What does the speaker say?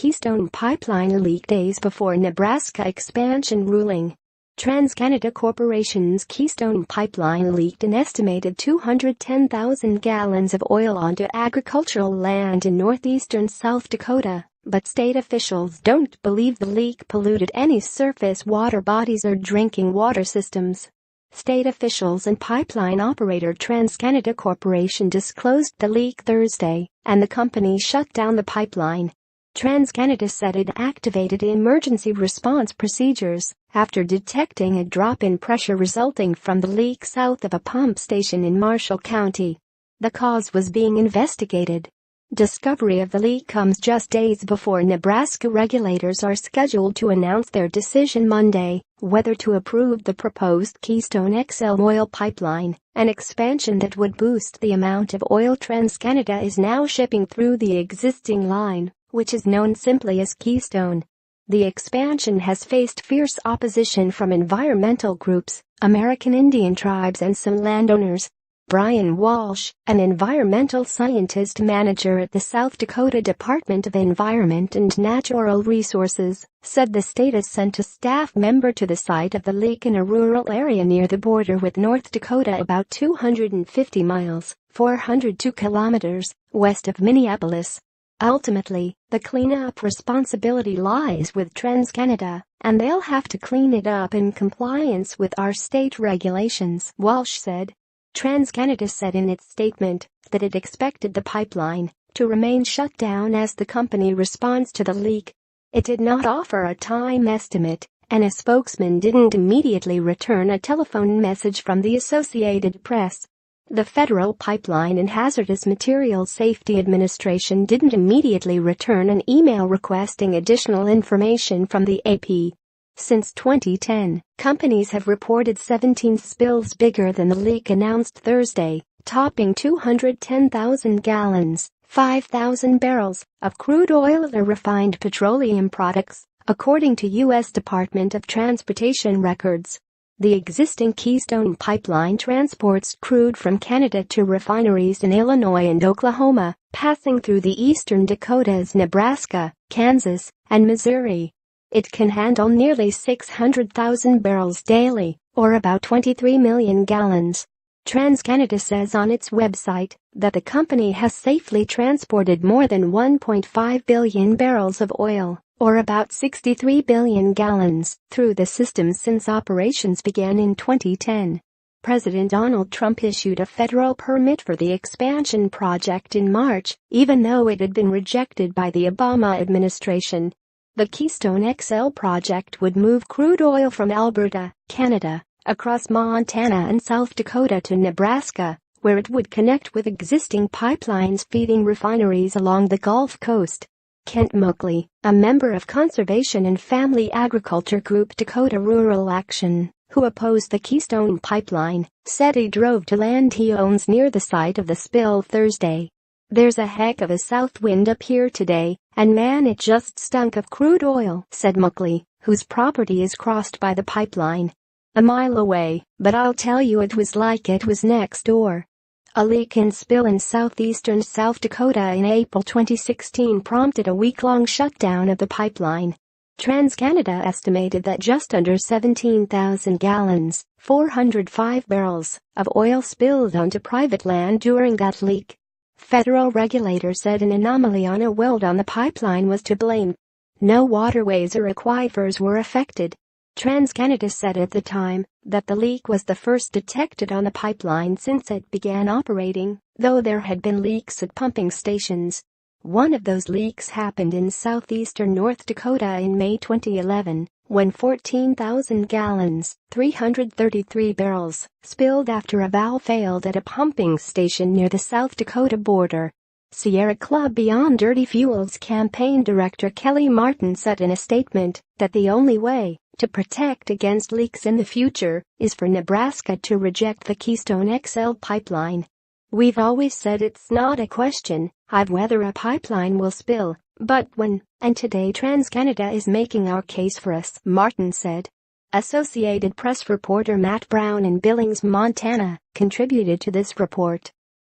Keystone pipeline leak days before Nebraska expansion ruling. TransCanada Corporation's Keystone pipeline leaked an estimated 210,000 gallons of oil onto agricultural land in northeastern South Dakota, but state officials don't believe the leak polluted any surface water bodies or drinking water systems. State officials and pipeline operator TransCanada Corporation disclosed the leak Thursday, and the company shut down the pipeline. TransCanada said it activated emergency response procedures after detecting a drop in pressure resulting from the leak south of a pump station in Marshall County. The cause was being investigated. Discovery of the leak comes just days before Nebraska regulators are scheduled to announce their decision Monday whether to approve the proposed Keystone XL oil pipeline, an expansion that would boost the amount of oil TransCanada is now shipping through the existing line, which is known simply as Keystone. The expansion has faced fierce opposition from environmental groups, American Indian tribes and some landowners. Brian Walsh, an environmental scientist manager at the South Dakota Department of Environment and Natural Resources, said the state has sent a staff member to the site of the leak in a rural area near the border with North Dakota about 250 miles, 402 kilometers, west of Minneapolis. Ultimately, the cleanup responsibility lies with TransCanada, and they'll have to clean it up in compliance with our state regulations, Walsh said. TransCanada said in its statement that it expected the pipeline to remain shut down as the company responds to the leak. It did not offer a time estimate, and a spokesman didn't immediately return a telephone message from the Associated Press. The Federal Pipeline and Hazardous Materials Safety Administration didn't immediately return an email requesting additional information from the AP. Since 2010, companies have reported 17 spills bigger than the leak announced Thursday, topping 210,000 gallons, 5,000 barrels, of crude oil or refined petroleum products, according to U.S. Department of Transportation records. The existing Keystone pipeline transports crude from Canada to refineries in Illinois and Oklahoma, passing through the eastern Dakotas, Nebraska, Kansas, and Missouri. It can handle nearly 600,000 barrels daily, or about 23 million gallons. TransCanada says on its website that the company has safely transported more than 1.5 billion barrels of oil, or about 63 billion gallons, through the system since operations began in 2010. President Donald Trump issued a federal permit for the expansion project in March, even though it had been rejected by the Obama administration. The Keystone XL project would move crude oil from Alberta, Canada, across Montana and South Dakota to Nebraska, where it would connect with existing pipelines feeding refineries along the Gulf Coast. Kent Muckley, a member of conservation and family agriculture group Dakota Rural Action, who opposed the Keystone pipeline, said he drove to land he owns near the site of the spill Thursday. "There's a heck of a south wind up here today, and man, it just stunk of crude oil," said Muckley, whose property is crossed by the pipeline. "A mile away, but I'll tell you it was like it was next door." A leak and spill in southeastern South Dakota in April 2016 prompted a week-long shutdown of the pipeline. TransCanada estimated that just under 17,000 gallons, 405 barrels, of oil spilled onto private land during that leak. Federal regulators said an anomaly on a weld on the pipeline was to blame. No waterways or aquifers were affected. TransCanada said at the time that the leak was the first detected on the pipeline since it began operating, though there had been leaks at pumping stations. One of those leaks happened in southeastern North Dakota in May 2011, when 14,000 gallons, 333 barrels, spilled after a valve failed at a pumping station near the South Dakota border. Sierra Club Beyond Dirty Fuels campaign director Kelly Martin said in a statement that the only way to protect against leaks in the future is for Nebraska to reject the Keystone XL pipeline. "We've always said it's not a question of whether a pipeline will spill, but when, and today TransCanada is making our case for us," Martin said. Associated Press reporter Matt Brown in Billings, Montana, contributed to this report.